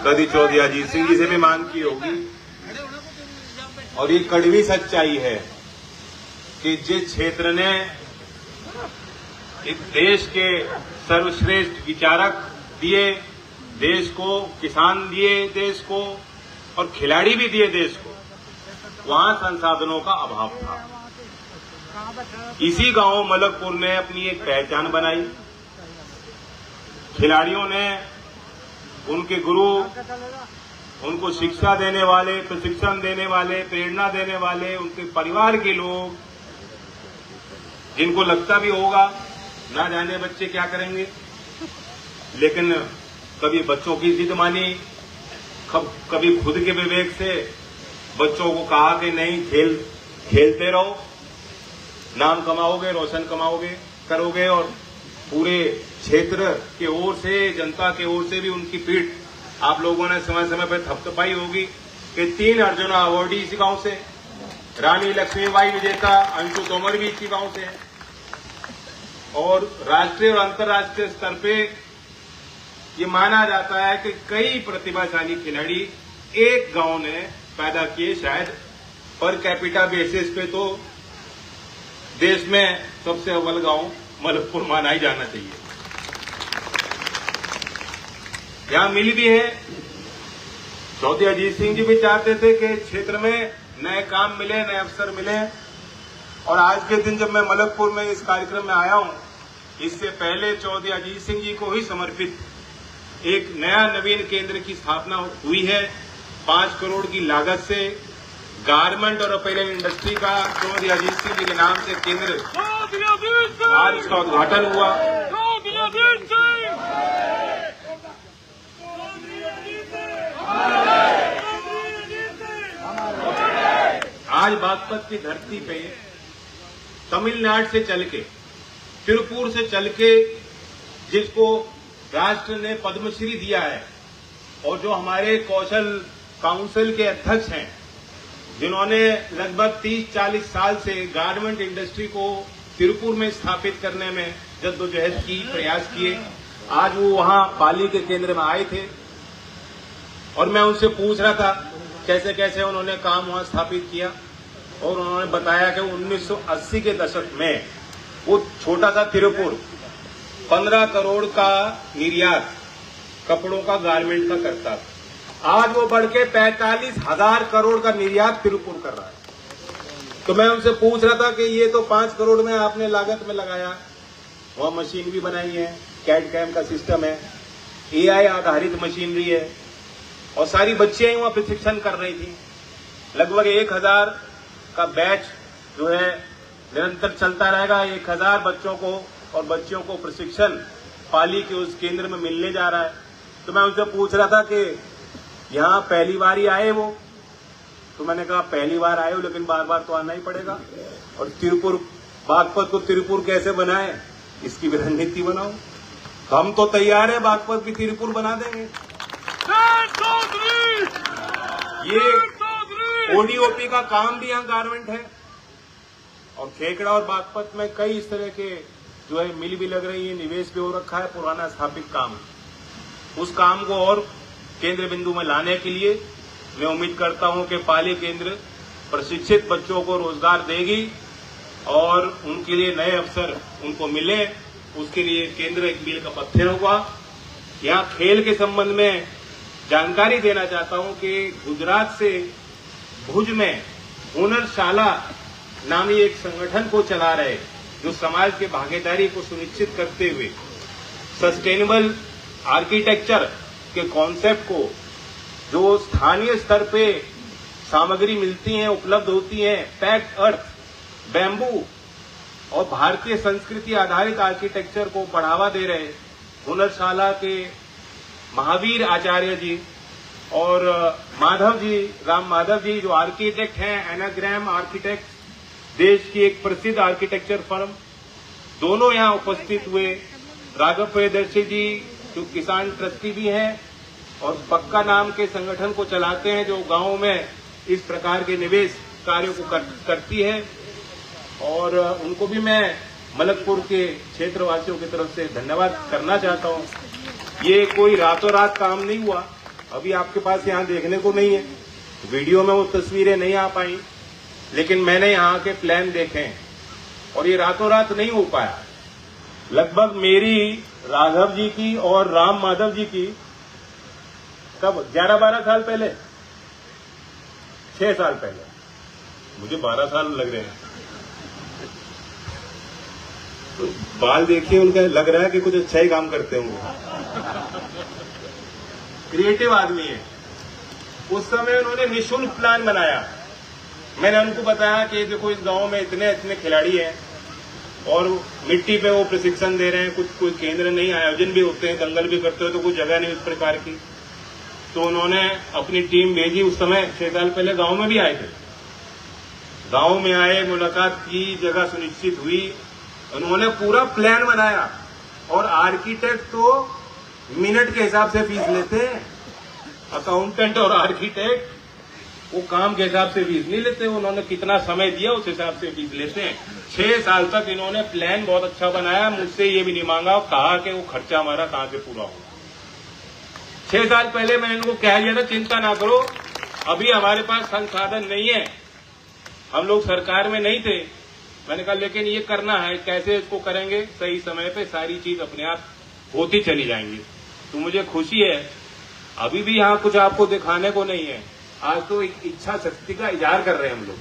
कभी चौधरी अजीत सिंह जी से भी मांग की होगी। और ये कड़वी सच्चाई है कि जिस क्षेत्र ने इस देश के सर्वश्रेष्ठ विचारक दिए देश को, किसान दिए देश को और खिलाड़ी भी दिए देश को, वहां संसाधनों का अभाव था। इसी गांव मलकपुर ने अपनी एक पहचान बनाई। खिलाड़ियों ने, उनके गुरु, उनको शिक्षा देने वाले, प्रशिक्षण देने वाले, प्रेरणा देने वाले, उनके परिवार के लोग, जिनको लगता भी होगा ना जाने बच्चे क्या करेंगे, लेकिन कभी बच्चों की जिद मानी, कभी खुद के विवेक से बच्चों को कहा कि नहीं, खेलते रहो, नाम कमाओगे, रोशन करोगे। और पूरे क्षेत्र की ओर से, जनता की ओर से भी उनकी पीठ आप लोगों ने समय समय पर थपथपाई होगी कि 3 अर्जुना अवार्डी इसी गांव से, रानी लक्ष्मीबाई विजेता अंशु तोमर भी इसी गांव से है। और राष्ट्रीय और अंतर्राष्ट्रीय स्तर पे ये माना जाता है कि कई प्रतिभाशाली खिलाड़ी एक गांव ने पैदा किए। शायद पर कैपिटा बेसिस पे तो देश में सबसे अव्वल गांव मलकपुर माना ही जाना चाहिए। यहां मिल भी है। चौधरी अजीत सिंह जी भी चाहते थे कि क्षेत्र में नए काम मिले, नए अवसर मिले। और आज के दिन जब मैं मलकपुर में इस कार्यक्रम में आया हूं, इससे पहले चौधरी अजीत सिंह जी को ही समर्पित एक नया नवीन केंद्र की स्थापना हुई है। 5 करोड़ की लागत से गारमेंट और अपैरल इंडस्ट्री का चौधरी अजीत सिंह जी के नाम से केंद्र, आज इसका उद्घाटन हुआ। आज बागपत की धरती पे तमिलनाडु से चल के, तिरुपुर से चल के, जिसको राष्ट्र ने पद्मश्री दिया है, और जो हमारे कौशल काउंसिल के अध्यक्ष हैं, जिन्होंने लगभग 30-40 साल से गारमेंट इंडस्ट्री को तिरुपुर में स्थापित करने में जद्दोजहद की, प्रयास किए, आज वो वहां पाली के केंद्र में आए थे। और मैं उनसे पूछ रहा था कैसे कैसे उन्होंने काम वहां स्थापित किया। और उन्होंने बताया कि 1980 के दशक में वो छोटा सा तिरुपुर 15 करोड़ का निर्यात कपड़ों का, गारमेंट का करता था। आज वो बढ़ के 45,000 करोड़ का निर्यात तिरुपुर कर रहा है। तो मैं उनसे पूछ रहा था कि ये तो 5 करोड़ में आपने लागत में लगाया, वहां मशीन भी बनाई है, कैड कैम का सिस्टम है, AI आधारित मशीनरी है, और सारी बच्चियां ही वहां प्रशिक्षण कर रही थी। लगभग 1000 का बैच जो है निरंतर चलता रहेगा। 1000 बच्चों को और बच्चियों को प्रशिक्षण पाली के उस केंद्र में मिलने जा रहा है। तो मैं उनसे पूछ रहा था कि यहाँ पहली बार ही आए वो? तो मैंने कहा पहली बार आए हो, लेकिन बार बार तो आना ही पड़ेगा। और तिरुपुर, बागपत को तिरुपुर कैसे बनाए, इसकी भी रणनीति बनाओ। तो हम तो तैयार है, बागपत भी तिरुपुर बना देंगे। ये ODOP का काम भी यहाँ गारमेंट है। और खेकड़ा और बागपत में कई इस तरह के जो है मिल भी लग रही है, निवेश भी हो रखा है, पुराना स्थापित काम। उस काम को और केंद्र बिंदु में लाने के लिए मैं उम्मीद करता हूं कि पाली केंद्र प्रशिक्षित बच्चों को रोजगार देगी और उनके लिए नए अवसर उनको मिले। उसके लिए केंद्र एक मील का पत्थर होगा। यहाँ खेल के संबंध में जानकारी देना चाहता हूं कि गुजरात से भुज में हुनरशाला नामी एक संगठन को चला रहे, जो समाज के भागीदारी को सुनिश्चित करते हुए सस्टेनेबल आर्किटेक्चर के कॉन्सेप्ट को, जो स्थानीय स्तर पे सामग्री मिलती हैं, उपलब्ध होती हैं, पैक्ड अर्थ, बैम्बू और भारतीय संस्कृति आधारित आर्किटेक्चर को बढ़ावा दे रहे हुनरशाला के महावीर आचार्य जी और माधव जी, राम माधव जी, जो आर्किटेक्ट हैं, एनाग्राम आर्किटेक्ट, देश की एक प्रसिद्ध आर्किटेक्चर फर्म, दोनों यहाँ उपस्थित हुए। राघव प्रियदर्शी जी जो किसान ट्रस्टी भी हैं और पक्का नाम के संगठन को चलाते हैं, जो गांव में इस प्रकार के निवेश कार्यों को करती है। और उनको भी मैं मलकपुर के क्षेत्रवासियों की तरफ से धन्यवाद करना चाहता हूं। ये कोई रातों रात काम नहीं हुआ। अभी आपके पास यहाँ देखने को नहीं है, वीडियो में वो तस्वीरें नहीं आ पाई, लेकिन मैंने यहाँ के प्लान देखे हैं और ये रातों रात नहीं हो पाया। लगभग मेरी, राघव जी की और राम माधव जी की कब 11-12 साल पहले, 6 साल पहले, मुझे 12 साल लग रहे हैं। तो बाल देखिए उनका, लग रहा है कि कुछ अच्छा ही काम करते होंगे। क्रिएटिव आदमी है। उस समय उन्होंने निःशुल्क प्लान बनाया। मैंने उनको बताया कि देखो इस गांव में इतने इतने खिलाड़ी हैं और मिट्टी पे वो प्रशिक्षण दे रहे हैं, कुछ कोई केंद्र नहीं, आयोजन भी होते हैं, दंगल भी करते हो, तो कोई जगह नहीं उस प्रकार की। तो उन्होंने अपनी टीम भेजी। उस समय 6 साल पहले गांव में भी आए थे, गांव में आए, मुलाकात की, जगह सुनिश्चित हुई, उन्होंने पूरा प्लान बनाया। और आर्किटेक्ट तो मिनट के हिसाब से फीस लेते हैं, अकाउंटेंट और आर्किटेक्ट वो काम के हिसाब से फीस नहीं लेते, उन्होंने कितना समय दिया उस हिसाब से फीस लेते हैं। 6 साल तक इन्होंने प्लान बहुत अच्छा बनाया, मुझसे ये भी नहीं मांगा, कहा कि वो खर्चा हमारा कहां से पूरा होगा। 6 साल पहले मैंने इनको कह दिया था चिंता ना करो, अभी हमारे पास संसाधन नहीं है, हम लोग सरकार में नहीं थे। मैंने कहा लेकिन ये करना है, कैसे इसको करेंगे, सही समय पे सारी चीज अपने आप होती चली जाएंगी। तो मुझे खुशी है, अभी भी यहाँ कुछ आपको दिखाने को नहीं है, आज तो एक इच्छा शक्ति का इजहार कर रहे हैं हम लोग।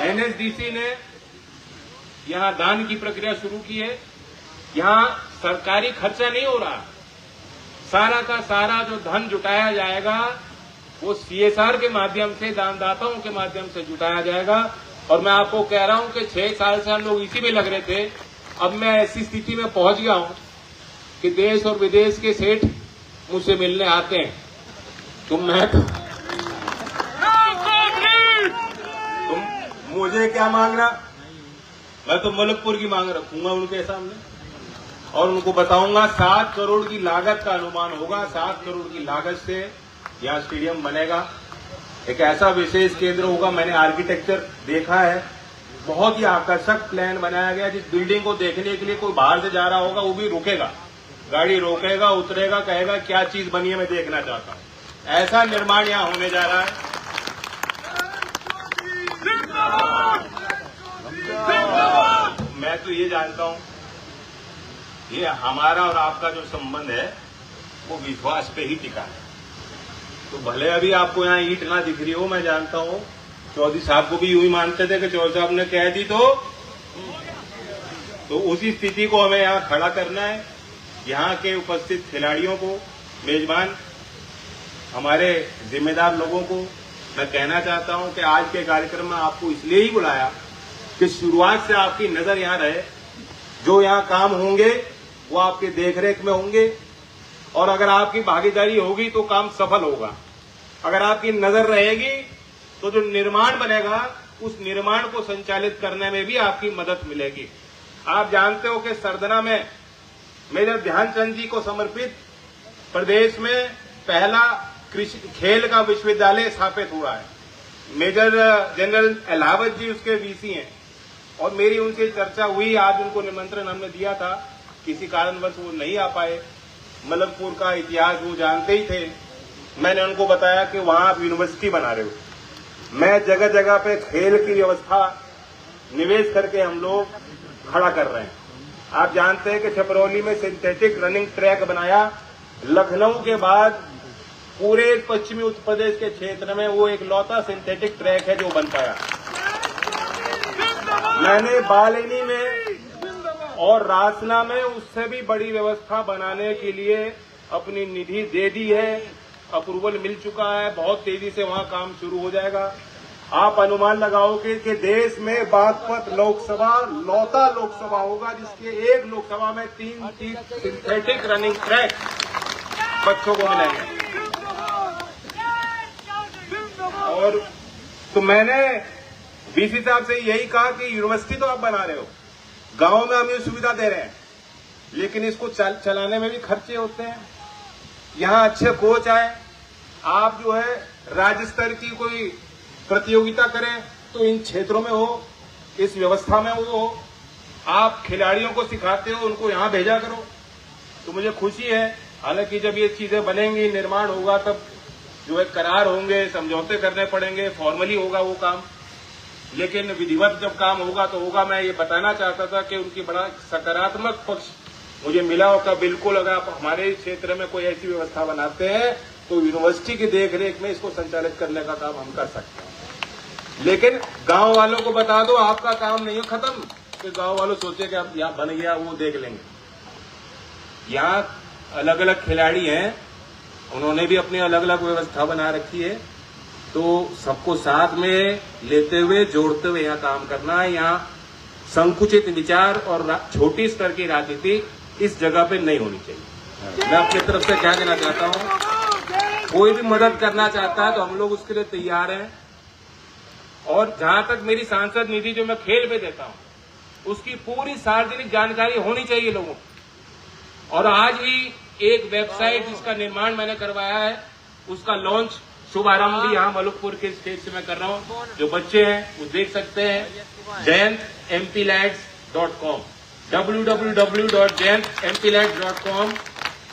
एनएसडीसी ने यहाँ दान की प्रक्रिया शुरू की है। यहाँ सरकारी खर्चा नहीं हो रहा, सारा का सारा जो धन जुटाया जाएगा वो सीएसआर के माध्यम से, दानदाताओं के माध्यम से जुटाया जाएगा। और मैं आपको कह रहा हूं कि 6 साल से हम लोग इसी में लग रहे थे, अब मैं ऐसी स्थिति में पहुंच गया हूं कि देश और विदेश के सेठ मुझसे मिलने आते हैं। तुम मुझे क्या मांगना, मैं तो मलकपुर की मांग रखूंगा उनके सामने और उनको बताऊंगा 7 करोड़ की लागत का अनुमान होगा। 7 करोड़ की लागत से यहाँ स्टेडियम बनेगा, एक ऐसा विशेष केंद्र होगा। मैंने आर्किटेक्चर देखा है, बहुत ही आकर्षक प्लान बनाया गया। जिस बिल्डिंग को देखने के लिए कोई बाहर से जा रहा होगा वो भी रुकेगा, गाड़ी रोकेगा, उतरेगा, कहेगा क्या चीज बनी है, मैं देखना चाहता हूँ। ऐसा निर्माण यहाँ होने जा रहा है। मैं तो ये जानता हूँ, ये हमारा और आपका जो संबंध है वो विश्वास पे ही टिका है। तो भले अभी आपको यहाँ ईंट ना दिख रही हो, मैं जानता हूँ चौधरी साहब को भी यूं ही मानते थे कि चौधरी साहब ने कह दी तो उसी स्थिति को हमें यहाँ खड़ा करना है। यहाँ के उपस्थित खिलाड़ियों को, मेजबान हमारे जिम्मेदार लोगों को मैं कहना चाहता हूँ कि आज के कार्यक्रम में आपको इसलिए ही बुलाया कि शुरुआत से आपकी नजर यहाँ रहे। जो यहाँ काम होंगे वो आपके देखरेख में होंगे और अगर आपकी भागीदारी होगी तो काम सफल होगा। अगर आपकी नजर रहेगी तो जो निर्माण बनेगा उस निर्माण को संचालित करने में भी आपकी मदद मिलेगी। आप जानते हो कि सरदना में मेजर ध्यानचंद जी को समर्पित प्रदेश में पहला खेल का विश्वविद्यालय स्थापित हुआ है। मेजर जनरल इलाहाबाद जी उसके वीसी हैं और मेरी उनसे चर्चा हुई। आज उनको निमंत्रण हमने दिया था, किसी कारणवश वो नहीं आ पाए। मलकपुर का इतिहास वो जानते ही थे। मैंने उनको बताया कि वहां आप यूनिवर्सिटी बना रहे हो, मैं जगह जगह पे खेल की व्यवस्था निवेश करके हम लोग खड़ा कर रहे हैं। आप जानते हैं कि छपरौली में सिंथेटिक रनिंग ट्रैक बनाया। लखनऊ के बाद पूरे पश्चिमी उत्तर प्रदेश के क्षेत्र में वो एक लौता सिंथेटिक ट्रैक है जो बन पाया। मैंने बालिनी में और रासना में उससे भी बड़ी व्यवस्था बनाने के लिए अपनी निधि दे दी है, अप्रूवल मिल चुका है। बहुत तेजी से वहां काम शुरू हो जाएगा। आप अनुमान लगाओगे कि देश में बागपत लोकसभा लौता लोकसभा होगा जिसके एक लोकसभा में 3 सिंथेटिक रनिंग ट्रैक बच्चों को मिलेंगे। और तो मैंने वीसी साहब से यही कहा कि यूनिवर्सिटी तो आप बना रहे हो, गांव में हम ये सुविधा दे रहे हैं, लेकिन इसको चलाने में भी खर्चे होते हैं। यहाँ अच्छे कोच आए, आप जो है राज्य स्तर की कोई प्रतियोगिता करें तो इन क्षेत्रों में हो, इस व्यवस्था में वो हो। आप खिलाड़ियों को सिखाते हो, उनको यहाँ भेजा करो। तो मुझे खुशी है हालांकि जब ये चीजें बनेंगी, निर्माण होगा, तब जो है करार होंगे, समझौते करने पड़ेंगे, फॉर्मली होगा वो काम। लेकिन विधिवत जब काम होगा तो होगा। मैं ये बताना चाहता था कि उनकी बड़ा सकारात्मक पक्ष मुझे मिला होगा। बिल्कुल अगर आप हमारे क्षेत्र में कोई ऐसी व्यवस्था बनाते हैं तो यूनिवर्सिटी की देखरेख में इसको संचालित करने का काम हम कर सकते हैं। लेकिन गांव वालों को बता दो आपका काम नहीं है खत्म, कि गांव वालों सोचे कि अब यहाँ बन गया वो देख लेंगे। यहाँ अलग अलग खिलाड़ी हैं, उन्होंने भी अपनी अलग अलग व्यवस्था बना रखी है, तो सबको साथ में लेते हुए, जोड़ते हुए यहाँ काम करना है। यहाँ संकुचित विचार और छोटी स्तर की राजनीति इस जगह पे नहीं होनी चाहिए। मैं अपनी तरफ से क्या कहना चाहता हूँ, कोई भी मदद करना चाहता है तो हम लोग उसके लिए तैयार हैं। और जहां तक मेरी सांसद निधि जो मैं खेल पे देता हूँ, उसकी पूरी सार्वजनिक जानकारी होनी चाहिए लोगों को। और आज ही एक वेबसाइट जिसका निर्माण मैंने करवाया है, उसका लॉन्च, शुभारंभ भी यहाँ मलुकपुर के स्टेज से मैं कर रहा हूँ। जो बच्चे हैं वो देख सकते हैं, JayantMPLads.com, www.JayantMPLads.com।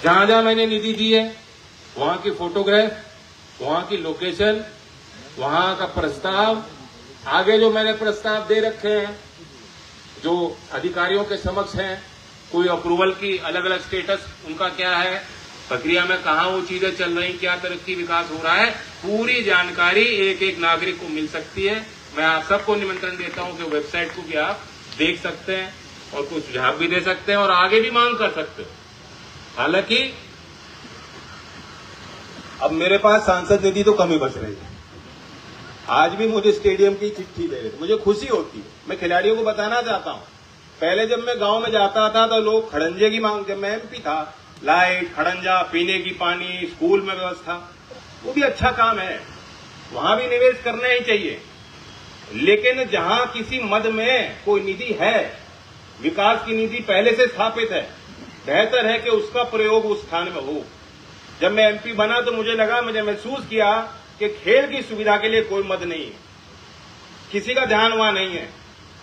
जहां जहां मैंने निधि दी है वहां की फोटोग्राफ, वहां की लोकेशन, वहां का प्रस्ताव, आगे जो मैंने प्रस्ताव दे रखे हैं जो अधिकारियों के समक्ष हैं, कोई अप्रूवल की अलग अलग स्टेटस उनका क्या है, प्रक्रिया में कहाँ वो चीजें चल रही, क्या तरक्की विकास हो रहा है, पूरी जानकारी एक एक नागरिक को मिल सकती है। मैं आप सबको निमंत्रण देता हूं कि वेबसाइट को भी आप देख सकते हैं और कुछ सुझाव भी दे सकते हैं और आगे भी मांग कर सकते हो। हालांकि अब मेरे पास सांसद निधि तो कम ही बच रही है। आज भी मुझे स्टेडियम की चिट्ठी दे रहे थे, मुझे खुशी होती है। मैं खिलाड़ियों को बताना चाहता हूं, पहले जब मैं गांव में जाता था तो लोग खड़ंजे की मांग, जब मैं एमपी था, लाइट, खड़ंजा, पीने की पानी, स्कूल में व्यवस्था, वो भी अच्छा काम है, वहां भी निवेश करना ही चाहिए। लेकिन जहां किसी मद में कोई निधि है, विकास की निधि पहले से स्थापित है, बेहतर है कि उसका प्रयोग उस स्थान में हो। जब मैं एमपी बना तो मुझे लगा, मुझे महसूस किया कि खेल की सुविधा के लिए कोई मद नहीं है, किसी का ध्यान वहां नहीं है।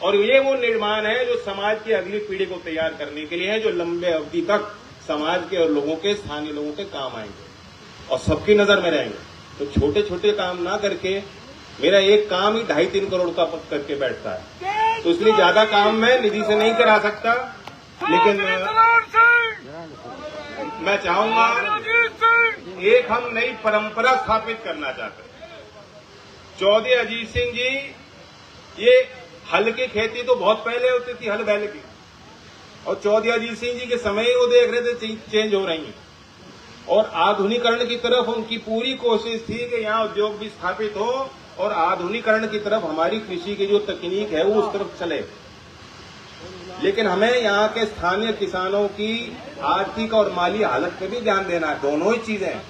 और ये वो निर्माण है जो समाज की अगली पीढ़ी को तैयार करने के लिए है, जो लंबे अवधि तक समाज के और लोगों के, स्थानीय लोगों के काम आएंगे और सबकी नजर में रहेंगे। तो छोटे छोटे काम ना करके मेरा एक काम ही 2.5-3 करोड़ का पद करके बैठता है, तो इसलिए ज्यादा काम मैं निधि से नहीं करा सकता। लेकिन मैं चाहूंगा, एक हम नई परंपरा स्थापित करना चाहते हैं। चौधरी अजीत सिंह जी, ये हल की खेती तो बहुत पहले होती थी, हल बैल की, और चौधरी अजीत सिंह जी के समय ही वो देख रहे थे चेंज हो रही है और आधुनिकरण की तरफ उनकी पूरी कोशिश थी कि यहाँ उद्योग भी स्थापित हो और आधुनिकरण की तरफ हमारी कृषि की जो तकनीक है वो उस तरफ चले। लेकिन हमें यहाँ के स्थानीय किसानों की आर्थिक और माली हालत पे भी ध्यान देना है, दोनों ही चीजें।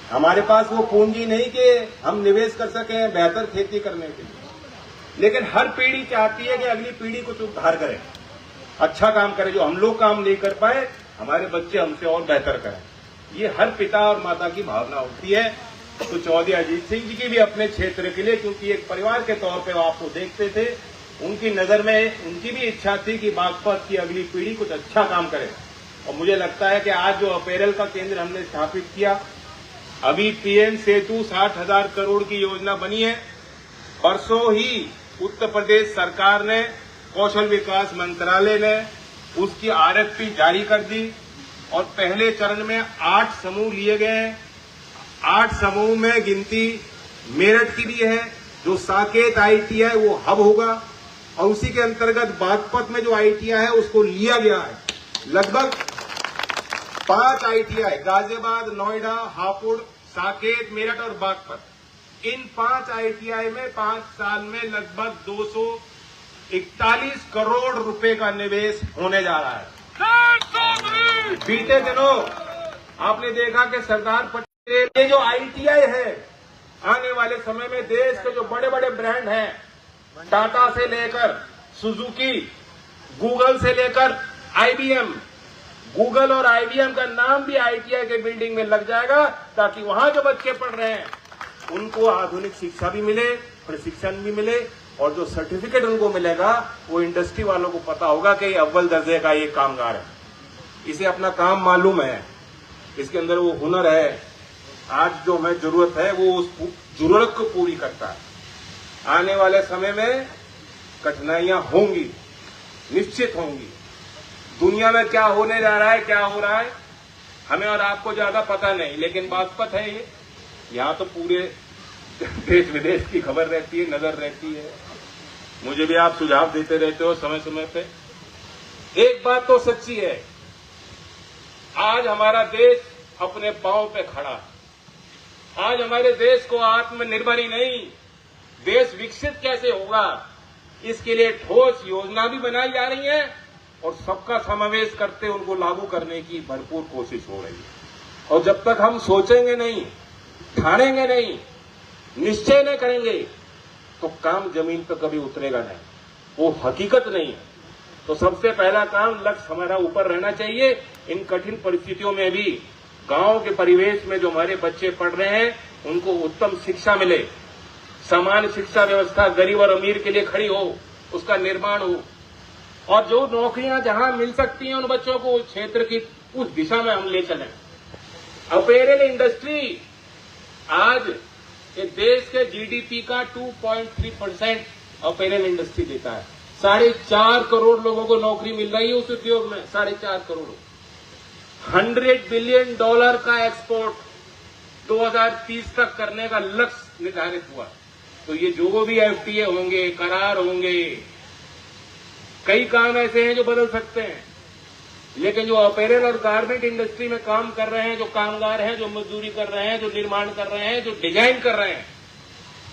हमारे पास वो पूंजी नहीं कि हम निवेश कर सकें बेहतर खेती करने के लिए, लेकिन हर पीढ़ी चाहती है कि अगली पीढ़ी कुछ उद्धार करे, अच्छा काम करे, जो हम लोग काम नहीं कर पाए हमारे बच्चे हमसे और बेहतर करें। ये हर पिता और माता की भावना होती है। तो चौधरी अजीत सिंह जी की भी अपने क्षेत्र के लिए, क्योंकि एक परिवार के तौर पे वो आपको देखते थे, उनकी नजर में उनकी भी इच्छा थी कि बागपत की अगली पीढ़ी कुछ अच्छा काम करे। और मुझे लगता है कि आज जो अपैरल का केंद्र हमने स्थापित किया, अभी पीएम सेतु 60,000 करोड़ की योजना बनी है, परसों ही उत्तर प्रदेश सरकार ने, कौशल विकास मंत्रालय ने उसकी आरएफपी जारी कर दी और पहले चरण में 8 समूह लिए गए हैं। 8 समूह में गिनती मेरठ की भी है, जो साकेत आईटीआई वो हब होगा, और उसी के अंतर्गत बागपत में जो आईटीआई है उसको लिया गया है। लगभग 5 आईटीआई, गाजियाबाद, नोएडा, हापुड़, साकेत, मेरठ और बागपत, इन 5 आईटीआई में 5 साल में लगभग 241 करोड़ रुपए का निवेश होने जा रहा है। बीते दिनों आपने देखा कि सरदार पटेल, ये जो आईटीआई है, आने वाले समय में देश के जो बड़े बड़े ब्रांड हैं, टाटा से लेकर सुजुकी, गूगल से लेकर आईबीएम, गूगल और आईबीएम का नाम भी आईटीआई के बिल्डिंग में लग जाएगा, ताकि वहां जो बच्चे पढ़ रहे हैं उनको आधुनिक शिक्षा भी मिले, प्रशिक्षण भी मिले, और जो सर्टिफिकेट उनको मिलेगा वो इंडस्ट्री वालों को पता होगा कि अव्वल दर्जे का ये कामगार है। इसे अपना काम मालूम है, इसके अंदर वो हुनर है, आज जो हमें जरूरत है वो उस जरूरत को पूरी करता है। आने वाले समय में कठिनाइयां होंगी, निश्चित होंगी। दुनिया में क्या होने जा रहा है, क्या हो रहा है, हमें और आपको ज्यादा पता नहीं, लेकिन बागपत है ये, यहाँ तो पूरे देश विदेश की खबर रहती है, नजर रहती है। मुझे भी आप सुझाव देते रहते हो समय समय पे। एक बात तो सच्ची है, आज हमारा देश अपने पांव पे खड़ा है। आज हमारे देश को आत्मनिर्भर ही नहीं, देश विकसित कैसे होगा, इसके लिए ठोस योजना भी बनाई जा रही है और सबका समावेश करते उनको लागू करने की भरपूर कोशिश हो रही है। और जब तक हम सोचेंगे नहीं, ठानेंगे नहीं, निश्चय नहीं करेंगे, तो काम जमीन पर कभी उतरेगा नहीं, वो हकीकत नहीं है। तो सबसे पहला काम, लक्ष्य हमारा ऊपर रहना चाहिए। इन कठिन परिस्थितियों में भी गांव के परिवेश में जो हमारे बच्चे पढ़ रहे हैं, उनको उत्तम शिक्षा मिले, समान शिक्षा व्यवस्था गरीब और अमीर के लिए खड़ी हो, उसका निर्माण हो, और जो नौकरियां जहां मिल सकती हैं उन बच्चों को उस क्षेत्र की उस दिशा में हम ले चलें। अपैरल इंडस्ट्री आज ये देश के जीडीपी का 2.3% अपैरल इंडस्ट्री देता है। 4.5 करोड़ लोगों को नौकरी मिल रही है उस उद्योग में, 4.5 करोड़। $100 बिलियन का एक्सपोर्ट 2030 तक करने का लक्ष्य निर्धारित हुआ। तो ये जो भी एफटीए होंगे, करार होंगे, कई काम ऐसे हैं जो बदल सकते हैं, लेकिन जो अपैरल और गारमेंट इंडस्ट्री में काम कर रहे हैं, जो कामगार हैं, जो मजदूरी कर रहे हैं, जो निर्माण कर रहे हैं, जो डिजाइन कर रहे हैं,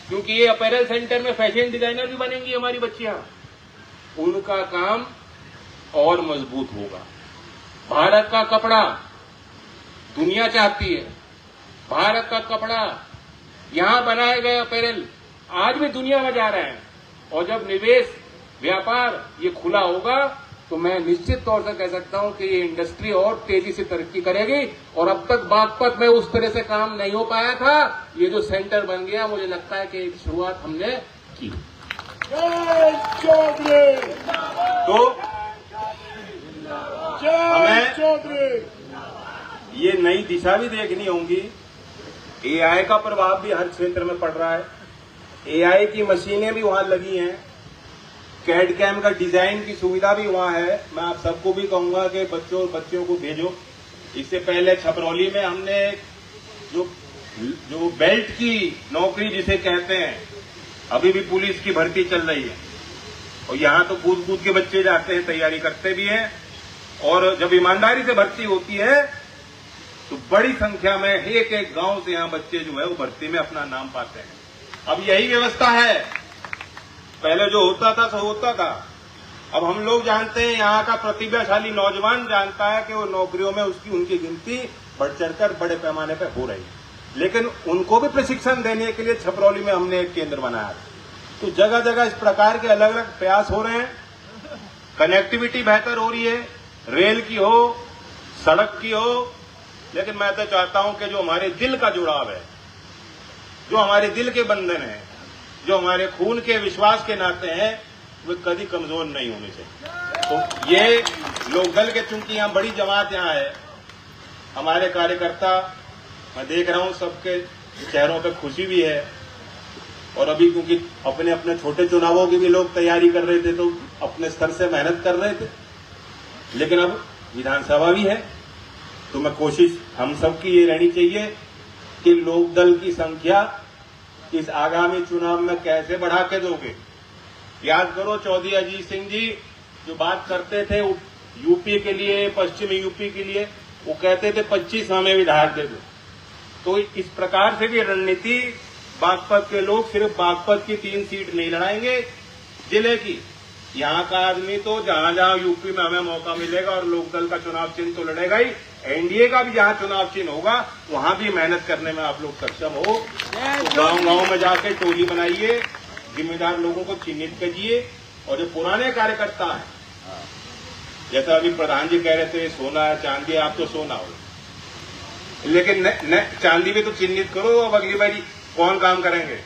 क्योंकि ये अपैरल सेंटर में फैशन डिजाइनर भी बनेंगी हमारी बच्चियां, उनका काम और मजबूत होगा। भारत का कपड़ा दुनिया चाहती है, भारत का कपड़ा, यहां बनाए गए अपैरल आज भी दुनिया में जा रहे हैं। और जब निवेश, व्यापार ये खुला होगा, तो मैं निश्चित तौर से कह सकता हूं कि ये इंडस्ट्री और तेजी से तरक्की करेगी। और अब तक बागपत में उस तरह से काम नहीं हो पाया था, ये जो सेंटर बन गया, मुझे लगता है कि एक शुरुआत हमने की। तो हमें ये नई दिशा भी देखनी होगी। एआई का प्रभाव भी हर क्षेत्र में पड़ रहा है, एआई की मशीनें भी वहां लगी हैं, कैड कैम का डिजाइन की सुविधा भी वहां है। मैं आप सबको भी कहूंगा कि बच्चों को भेजो। इससे पहले छपरौली में हमने जो बेल्ट की नौकरी जिसे कहते हैं, अभी भी पुलिस की भर्ती चल रही है, और यहां तो कूद कूद के बच्चे जाते हैं, तैयारी करते भी हैं, और जब ईमानदारी से भर्ती होती है तो बड़ी संख्या में एक एक गांव से यहां बच्चे जो है वो भर्ती में अपना नाम पाते हैं। अब यही व्यवस्था है, पहले जो होता था सो होता था। अब हम लोग जानते हैं, यहाँ का प्रतिभाशाली नौजवान जानता है कि वो नौकरियों में उनकी गिनती बढ़ चढ़कर बड़े पैमाने पर हो रही है, लेकिन उनको भी प्रशिक्षण देने के लिए छपरौली में हमने एक केंद्र बनाया। तो जगह जगह इस प्रकार के अलग अलग प्रयास हो रहे हैं। कनेक्टिविटी बेहतर हो रही है, रेल की हो, सड़क की हो, लेकिन मैं तो चाहता हूं कि जो हमारे दिल का जुड़ाव है, जो हमारे दिल के बंधन है, जो हमारे खून के विश्वास के नाते हैं, वे कभी कमजोर नहीं होने चाहिए। तो ये लोकदल के, चूंकि यहाँ बड़ी जमात यहाँ है, हमारे कार्यकर्ता, मैं देख रहा हूँ सबके चेहरों पे खुशी भी है। और अभी क्योंकि अपने अपने छोटे चुनावों की भी लोग तैयारी कर रहे थे, तो अपने स्तर से मेहनत कर रहे थे, लेकिन अब विधानसभा भी है, तो मैं कोशिश हम सबकी ये रहनी चाहिए कि लोकदल की संख्या इस आगामी चुनाव में कैसे बढ़ा के दोगे। याद करो चौधरी अजीत सिंह जी जो बात करते थे यूपी के लिए, पश्चिमी यूपी के लिए, वो कहते थे 25 हमें विधायक दे दो। तो इस प्रकार से भी रणनीति, बागपत के लोग सिर्फ बागपत की 3 सीट नहीं लड़ाएंगे जिले की, यहाँ का आदमी तो जहां जहां यूपी में हमें मौका मिलेगा और लोकदल का चुनाव चिन्ह तो लड़ेगा ही, एनडीए का भी जहां चुनाव चिन्ह होगा वहां भी मेहनत करने में आप लोग सक्षम हो। तो गांव गांव में जाके टोली बनाइए, जिम्मेदार लोगों को चिन्हित कीजिए, और जो पुराने कार्यकर्ता हैं, जैसा अभी प्रधान जी कह रहे थे सोना है चांदी है, आप तो सोना हो, लेकिन चांदी भी तो चिन्हित करो। अब अगली बारी कौन काम करेंगे?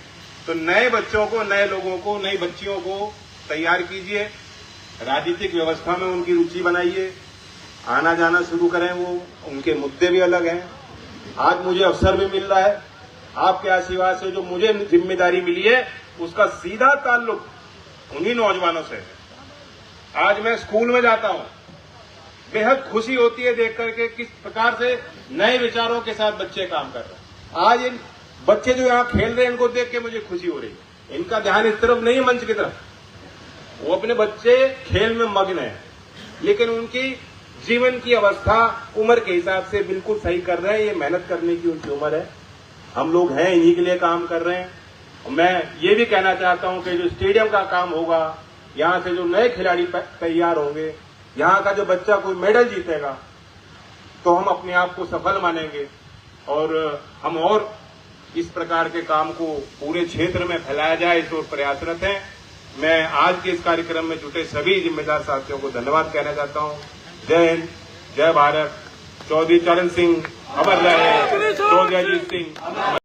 तो नए बच्चों को, नए लोगों को, नई बच्चियों को तैयार कीजिए, राजनीतिक व्यवस्था में उनकी रुचि बनाइए, आना जाना शुरू करें, वो उनके मुद्दे भी अलग हैं। आज मुझे अवसर भी मिल रहा है, आपके आशीर्वाद से जो मुझे जिम्मेदारी मिली है उसका सीधा ताल्लुक उन्हीं नौजवानों से है। आज मैं स्कूल में जाता हूं, बेहद खुशी होती है देख करके किस प्रकार से नए विचारों के साथ बच्चे काम कर रहे हैं। आज इन बच्चे जो यहाँ खेल रहे हैं इनको देख के मुझे खुशी हो रही है। इनका ध्यान इस तरफ नहीं, मंच की तरफ, वो अपने बच्चे खेल में मग्न है, लेकिन उनकी जीवन की अवस्था उम्र के हिसाब से बिल्कुल सही कर रहे हैं। ये मेहनत करने की उनकी उम्र है, हम लोग हैं इन्हीं के लिए काम कर रहे हैं। मैं ये भी कहना चाहता हूं कि जो स्टेडियम का काम होगा, यहाँ से जो नए खिलाड़ी तैयार होंगे, यहाँ का जो बच्चा कोई मेडल जीतेगा तो हम अपने आप को सफल मानेंगे और हम और इस प्रकार के काम को पूरे क्षेत्र में फैलाया जाए, इस ओर प्रयासरत हैं। मैं आज के इस कार्यक्रम में जुटे सभी जिम्मेदार साथियों को धन्यवाद कहना चाहता हूं। जय हिंद, जय भारत। चौधरी चरण सिंह अमर रहे, चौधरी अजीत सिंह।